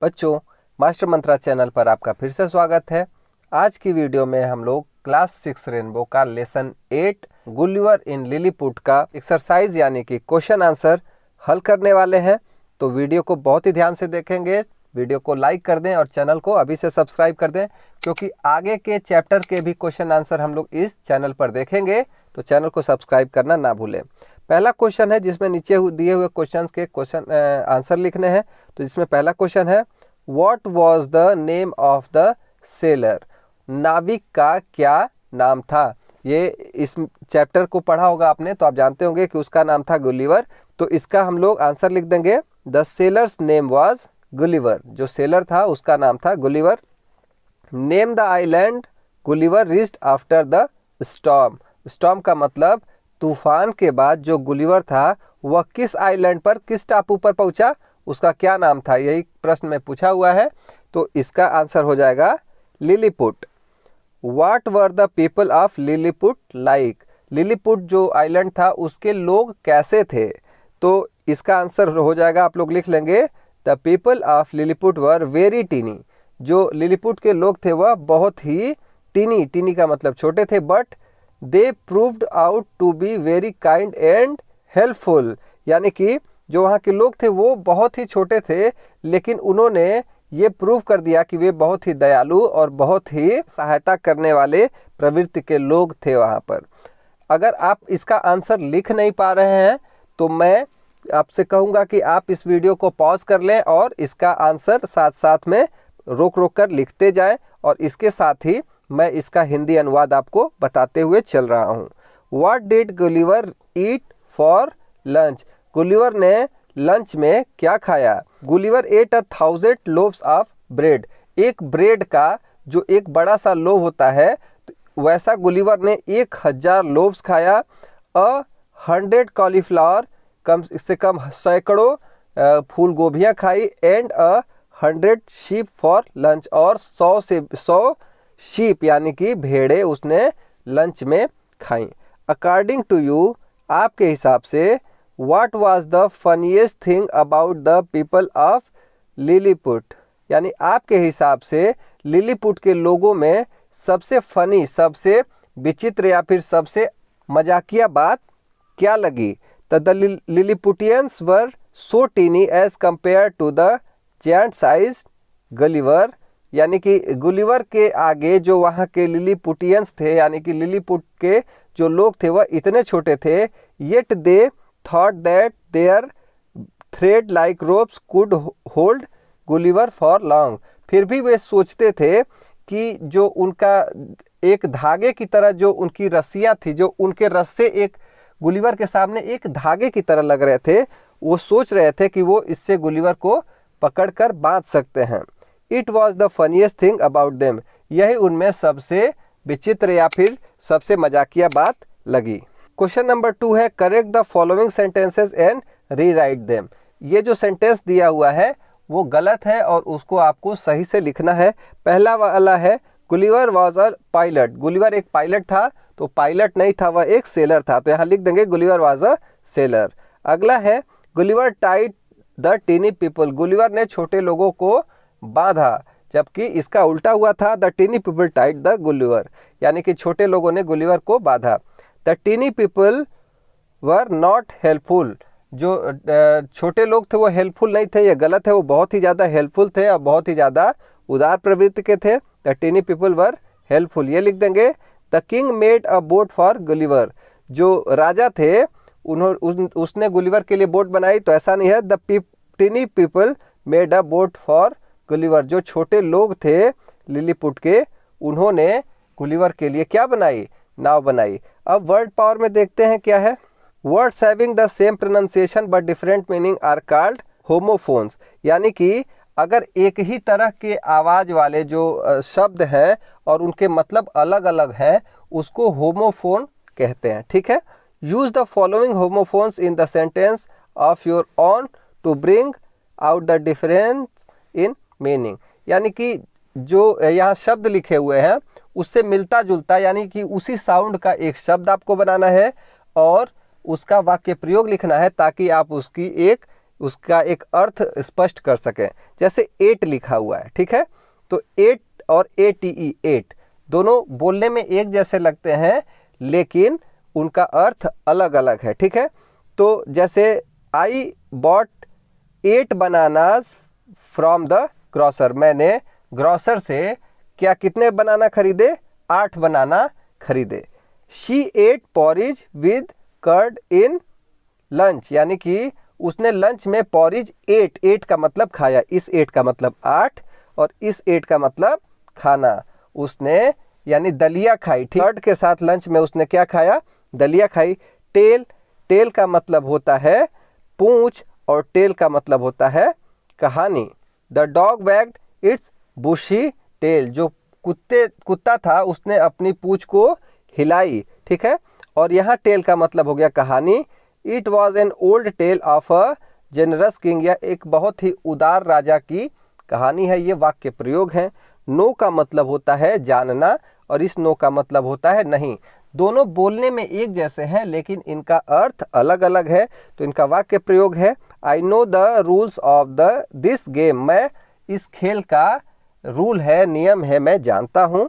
बच्चों, मास्टर मंत्रा चैनल पर आपका फिर से स्वागत है। आज की वीडियो में हम लोग क्लास 6 रेनबो का लेसन 8 गुलिवर इन लिलीपुट का एक्सरसाइज यानी कि क्वेश्चन आंसर हल करने वाले हैं। तो वीडियो को बहुत ही ध्यान से देखेंगे। वीडियो को लाइक कर दें और चैनल को अभी से सब्सक्राइब कर दें, क्योंकि आगे के चैप्टर के भी क्वेश्चन आंसर हम लोग इस चैनल पर देखेंगे। तो चैनल को सब्सक्राइब करना ना भूलें। पहला क्वेश्चन है जिसमें नीचे दिए हुए क्वेश्चंस के क्वेश्चन आंसर लिखने हैं। तो इसमें पहला क्वेश्चन है, what was the name of the seller? नाविक का क्या नाम था? ये इस चैप्टर को पढ़ा होगा आपने, तो आप जानते होंगे कि उसका नाम था गुलिवर। तो इसका हम लोग आंसर लिख देंगे, the sellers name was Gulliver. जो सेलर था उसका नाम था Gulliver. Name the island Gulliver reached after the storm. Storm का मतलब तूफान के बाद जो गुलिवर था वह किस आइलैंड पर, किस टापू पर पहुंचा, उसका क्या नाम था? यही प्रश्न में पूछा हुआ है। तो इसका आंसर हो जाएगा Lilliput. What were the people of Lilliput like? Lilliput जो आइलैंड था उसके लोग कैसे थे? तो इसका आंसर हो जाएगा, आप लोग लिख लेंगे, the people of Lilliput were very tiny. जो लिलीपुट के लोग थे वह बहुत ही टीनी, टीनी का मतलब छोटे थे, but they proved out to be very kind and helpful. यानी कि जो वहाँ के लोग थे वो बहुत ही छोटे थे, लेकिन उन्होंने ये प्रूव कर दिया कि वे बहुत ही दयालु और बहुत ही सहायता करने वाले प्रवृत्ति के लोग थे वहाँ पर। अगर आप इसका आंसर लिख नहीं पा रहे हैं तो मैं आपसे कहूँगा कि आप इस वीडियो को पॉज कर लें और इसका आंसर साथ साथ में रोक रोक कर लिखते जाएं, और इसके साथ ही मैं इसका हिंदी अनुवाद आपको बताते हुए चल रहा हूँ। What did Gulliver eat for lunch? Gulliver ने लंच में क्या खाया? Gulliver ate 1000 loaves of bread. एक ब्रेड का जो एक बड़ा सा लोव होता है, वैसा गुलिवर ने 1000 लोव्स खाया। 100 कॉलीफ्लावर, कम से कम सैकड़ों फूल गोभियाँ खाई। एंड 100 शीप फॉर लंच, और 100 शीप यानी कि भेड़े उसने लंच में खाई। अकॉर्डिंग टू यू, आपके हिसाब से, What was the funniest thing about the people of Lilliput? यानी आपके हिसाब से लिलीपुट के लोगों में सबसे फनी, सबसे विचित्र या फिर सबसे मजाकिया बात क्या लगी? तो the Lilliputians were so tiny as compare to the giant size Gulliver. यानी कि गुलिवर के आगे जो वहाँ के लिलीपुटियंस थे, यानी कि लिलीपुट के जो लोग थे वह इतने छोटे थे। Yet they thought that their thread like ropes could hold Gulliver for long। फिर भी वे सोचते थे कि जो उनका एक धागे की तरह जो उनकी रस्सियां थी, जो उनके रस्से एक गुलिवर के सामने एक धागे की तरह लग रहे थे, वो सोच रहे थे कि वो इससे गुलिवर को पकड़कर बांध सकते हैं। It was the funniest thing about them. यही उनमें सबसे विचित्र या फिर सबसे मजाकिया बात लगी। क्वेश्चन नंबर 2 है, correct the following sentences and rewrite them. ये जो सेंटेंस दिया हुआ है वो गलत है और उसको आपको सही से लिखना है। पहला वाला है, Gulliver was a pilot. Gulliver एक पायलट था, तो पायलट नहीं था, वह एक सेलर था। तो यहाँ लिख देंगे गुलिवर वॉज अ सेलर। अगला है, Gulliver tied the tiny people. Gulliver ने छोटे लोगों को बांधा, जबकि इसका उल्टा हुआ था, the tiny people tied the Gulliver. यानी कि छोटे लोगों ने गुलिवर को बांधा। The tiny people were not helpful. जो छोटे लोग थे वो हेल्पफुल नहीं थे, ये गलत है। वो बहुत ही ज़्यादा हेल्पफुल थे और बहुत ही ज़्यादा उदार प्रवृत्ति के थे। The tiny people were helpful, ये लिख देंगे। The king made a boat for Gulliver. जो राजा थे उसने गुलिवर के लिए बोट बनाई, तो ऐसा नहीं है। The tiny people made a boat for Gulliver. जो छोटे लोग थे लिलीपुट के, उन्होंने गुलिवर के लिए क्या बनाई? नाव बनाई। अब वर्ड पावर में देखते हैं क्या है। Words having the same pronunciation but different meaning are called homophones. यानी कि अगर एक ही तरह के आवाज वाले जो शब्द हैं और उनके मतलब अलग अलग हैं, उसको होमोफोन कहते हैं। ठीक है। Use the following homophones in the sentence of your own to bring out the difference in meaning. यानी कि जो यहाँ शब्द लिखे हुए हैं उससे मिलता जुलता, यानी कि उसी साउंड का एक शब्द आपको बनाना है और उसका वाक्य प्रयोग लिखना है, ताकि आप उसकी एक उसका एक अर्थ स्पष्ट कर सकें। जैसे 8 लिखा हुआ है, ठीक है, तो 8 और ATE 8 दोनों बोलने में एक जैसे लगते हैं लेकिन उनका अर्थ अलग अलग है, ठीक है। तो जैसे I bought 8 bananas from the grocer, मैंने ग्रोसर से क्या कितने बनाना खरीदे, 8 बनाना खरीदे। She ate porridge with curd in lunch, यानी कि उसने लंच में पॉरिज 8 का मतलब खाया, इस 8 का मतलब 8 और इस 8 का मतलब खाना, उसने यानी दलिया खाई। कर्ड के साथ लंच में उसने क्या खाया, दलिया खाई। टेल का मतलब होता है पूंछ और टेल का मतलब होता है कहानी। The dog wagged its bushy tail, जो कुत्ता था उसने अपनी पूंछ को हिलाई, ठीक है। और यहाँ टेल का मतलब हो गया कहानी। It was an old tale of a generous king, यह एक बहुत ही उदार राजा की कहानी है। ये वाक्य प्रयोग है। नो का मतलब होता है जानना और इस नो का मतलब होता है नहीं। दोनों बोलने में एक जैसे हैं लेकिन इनका अर्थ अलग अलग है, तो इनका वाक्य प्रयोग है I know the rules of this game, मैं इस खेल का रूल है, नियम है, मैं जानता हूँ।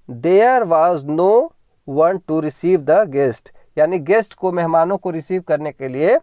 There was no one to receive the guest, यानी गेस्ट को, मेहमानों को रिसीव करने के लिए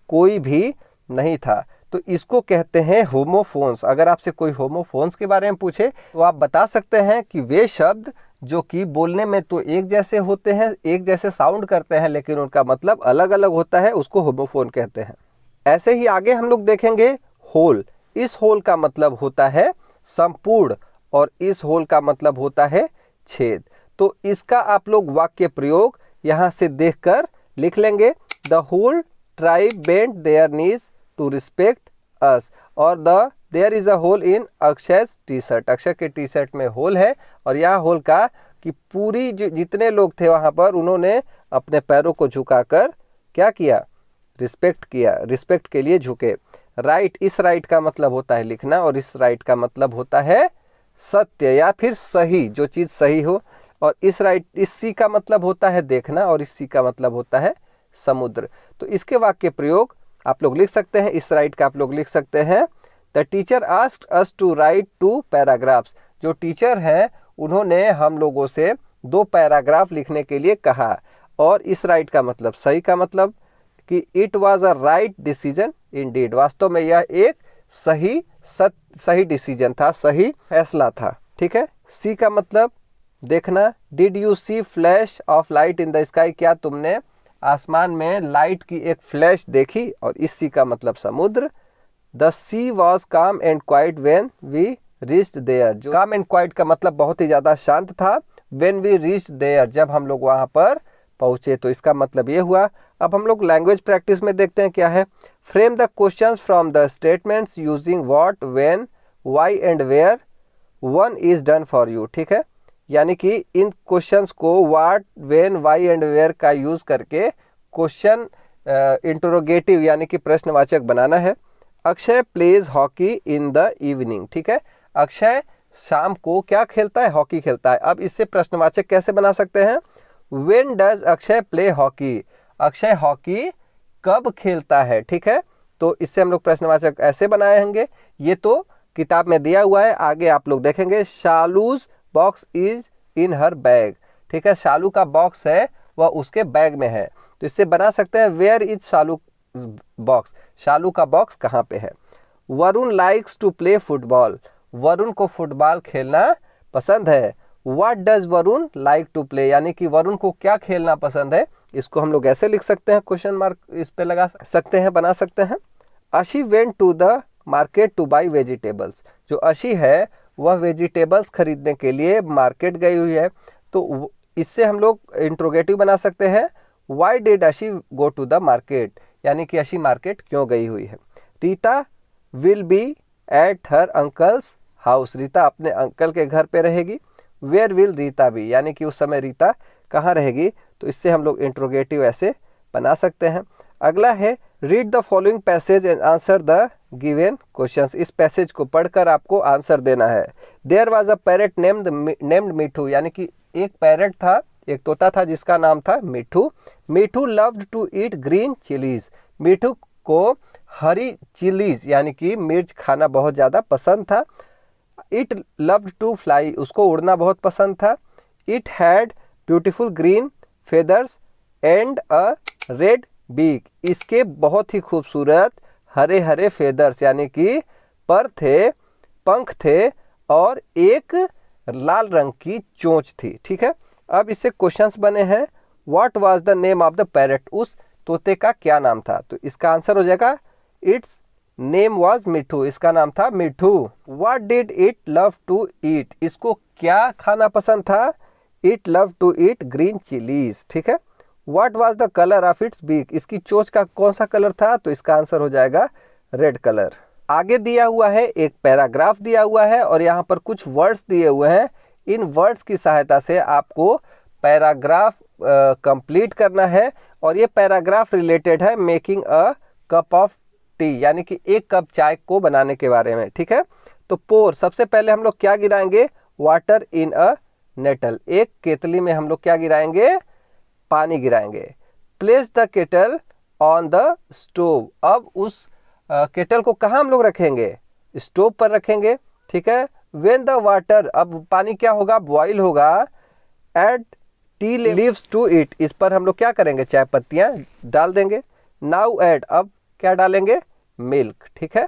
कोई भी नहीं था। तो इसको कहते हैं होमोफोन्स। अगर आपसे कोई होमोफोन्स के बारे में पूछे तो आप बता सकते हैं कि वे शब्द जो कि बोलने में तो एक जैसे होते हैं, एक जैसे साउंड करते हैं लेकिन उनका मतलब अलग अलग होता है, उसको होमोफोन कहते हैं। ऐसे ही आगे हम लोग देखेंगे होल। इस होल का मतलब होता है संपूर्ण और इस होल का मतलब होता है छेद। तो इसका आप लोग वाक्य प्रयोग यहाँ से देखकर लिख लेंगे। The whole tribe bent their knees to respect us, और there is a hole in Akshay T shirt, Akshay के टी शर्ट में होल है और यह होल का कि पूरी जितने लोग थे वहां पर उन्होंने अपने पैरों को झुकाकर क्या किया, रिस्पेक्ट किया, रिस्पेक्ट के लिए झुके। राइट, इस राइट का मतलब होता है लिखना और इस राइट का मतलब होता है सत्य या फिर सही, जो चीज सही हो। और इस राइट, इस सी का मतलब होता है देखना और इस सी का मतलब होता है समुद्र। तो इसके वाक्य प्रयोग आप लोग लिख सकते हैं। इस राइट का आप लोग लिख सकते हैं the teacher asked us to write 2 paragraphs, जो टीचर हैं उन्होंने हम लोगों से 2 पैराग्राफ लिखने के लिए कहा। और इस राइट का मतलब सही का मतलब कि it was a right decision Indeed, वास्तव में यह एक सही डिसीजन था, सही फैसला था, ठीक है। सी का मतलब देखना। Did you see flash of light in the sky, क्या तुमने आसमान में लाइट की एक फ्लैश देखी, और इस सी का मतलब समुद्र। The sea was calm and quite when we reached there, जो काम एंड क्वाइट का मतलब बहुत ही ज्यादा शांत था। वेन वी रीच्ड देयर, जब हम लोग वहां पर पहुंचे, तो इसका मतलब ये हुआ। अब हम लोग लैंग्वेज प्रैक्टिस में देखते हैं क्या है। Frame the questions from the statements using what, when, why and where one is done for you, ठीक है। यानी कि इन क्वेश्चंस को what, when, why and where का यूज करके क्वेश्चन इंटरोगेटिव यानी कि प्रश्नवाचक बनाना है। Akshay plays hockey in the evening, ठीक है। अक्षय शाम को क्या खेलता है, हॉकी खेलता है। अब इससे प्रश्नवाचक कैसे बना सकते हैं। When does Akshay play hockey, Akshay hockey कब खेलता है, ठीक है। तो इससे हम लोग प्रश्नवाचक ऐसे बनाए होंगे। ये तो किताब में दिया हुआ है, आगे आप लोग देखेंगे। Shalu's box is in her bag, ठीक है। शालू का बॉक्स है वह उसके बैग में है, तो इससे बना सकते हैं where is Shalu box, Shalu का बॉक्स कहाँ पे है। Varun likes to play football, Varun को फुटबॉल खेलना पसंद है। What does Varun like to play, यानी कि वरुण को क्या खेलना पसंद है। इसको हम लोग ऐसे लिख सकते हैं, क्वेश्चन मार्क इस पे लगा सकते हैं, बना सकते हैं। Ashi went to the market to buy vegetables, जो अशी है वह वेजिटेबल्स खरीदने के लिए मार्केट गई हुई है, तो इससे हम लोग इंट्रोगेटिव बना सकते हैं। व्हाई डिड अशी गो टू द मार्केट, यानी कि अशी मार्केट क्यों गई हुई है। Rita will be at her uncles house, Rita अपने अंकल के घर पे रहेगी। वेयर विल रीता बी, यानी कि उस समय रीता कहाँ रहेगी, तो इससे हम लोग इंट्रोगेटिव ऐसे बना सकते हैं। अगला है read the following passage and answer the given questions, इस पैसेज को पढ़कर आपको आंसर देना है। There was a parrot named Mithu, यानी कि एक पैरेट था, एक तोता था जिसका नाम था Mithu. Mithu loved to eat green chillies, Mithu को हरी चिलीज यानी कि मिर्च खाना बहुत ज़्यादा पसंद था। इट लव्ड टू फ्लाई, उसको उड़ना बहुत पसंद था। It had beautiful green feathers and a red beak, इसके बहुत ही खूबसूरत हरे हरे फेदर्स यानी कि पर थे, पंख थे और एक लाल रंग की चोंच थी। ठीक है, अब इससे क्वेश्चंस बने हैं। What was the name of the parrot, उस तोते का क्या नाम था? तो इसका आंसर हो जाएगा इट्स नेम वाज मिठू, इसका नाम था Mithu. What did it love to eat, इसको क्या खाना पसंद था? It love to eat green chillies. ठीक है, what was the colour of its beak, इसकी चोंच का कौन सा कलर था? तो इसका आंसर हो जाएगा रेड कलर। आगे दिया हुआ है एक पैराग्राफ दिया हुआ है और यहाँ पर कुछ वर्ड्स दिए हुए हैं। इन वर्ड्स की सहायता से आपको पैराग्राफ कंप्लीट करना है और ये पैराग्राफ रिलेटेड है making a cup of T यानी कि एक कप चाय को बनाने के बारे में। ठीक है, तो पोर, सबसे पहले हम लोग क्या गिराएंगे? वाटर इन अ नेटल, एक केतली में हम लोग क्या गिराएंगे? पानी गिराएंगे। Place the kettle on the stove, अब उस केटल को कहाँ हम लोग रखेंगे? स्टोव पर रखेंगे। ठीक है, व्हेन द वाटर, अब पानी क्या होगा? बॉईल होगा। Add tea leaves to it, इस पर हम लोग क्या करेंगे? चाय पत्तियाँ डाल देंगे। नाउ ऐड, अब क्या डालेंगे? मिल्क। ठीक है,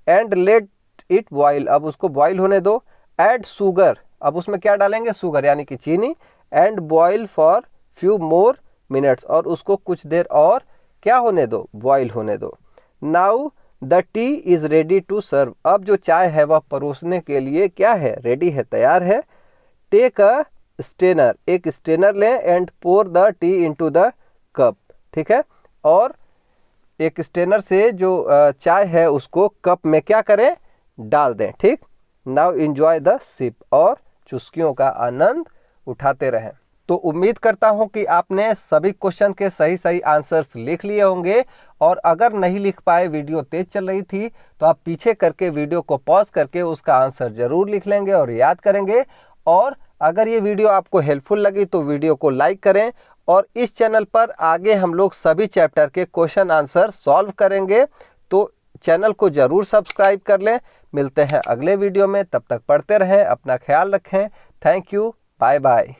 एंड लेट इट बॉईल, अब उसको बॉईल होने दो। ऐड शुगर, अब उसमें क्या डालेंगे? शुगर यानी कि चीनी। And boil for few more minutes, और उसको कुछ देर और क्या होने दो? बॉईल होने दो। Now the tea is ready to serve, अब जो चाय है वह परोसने के लिए क्या है? रेडी है, तैयार है। टेक अ स्टेनर, एक स्टेनर लें। And pour the tea into the cup. ठीक है, और एक स्टेनर से जो चाय है उसको कप में क्या करें? डाल दें। ठीक, नाउ एंजॉय द सिप, और चुस्कियों का आनंद उठाते रहें। तो उम्मीद करता हूं कि आपने सभी क्वेश्चन के सही सही आंसर्स लिख लिए होंगे, और अगर नहीं लिख पाए, वीडियो तेज चल रही थी, तो आप पीछे करके वीडियो को पॉज करके उसका आंसर जरूर लिख लेंगे और याद करेंगे। और अगर ये वीडियो आपको हेल्पफुल लगी तो वीडियो को लाइक करें, और इस चैनल पर आगे हम लोग सभी चैप्टर के क्वेश्चन आंसर सॉल्व करेंगे, तो चैनल को जरूर सब्सक्राइब कर लें। मिलते हैं अगले वीडियो में, तब तक पढ़ते रहें, अपना ख्याल रखें। Thank you, bye bye.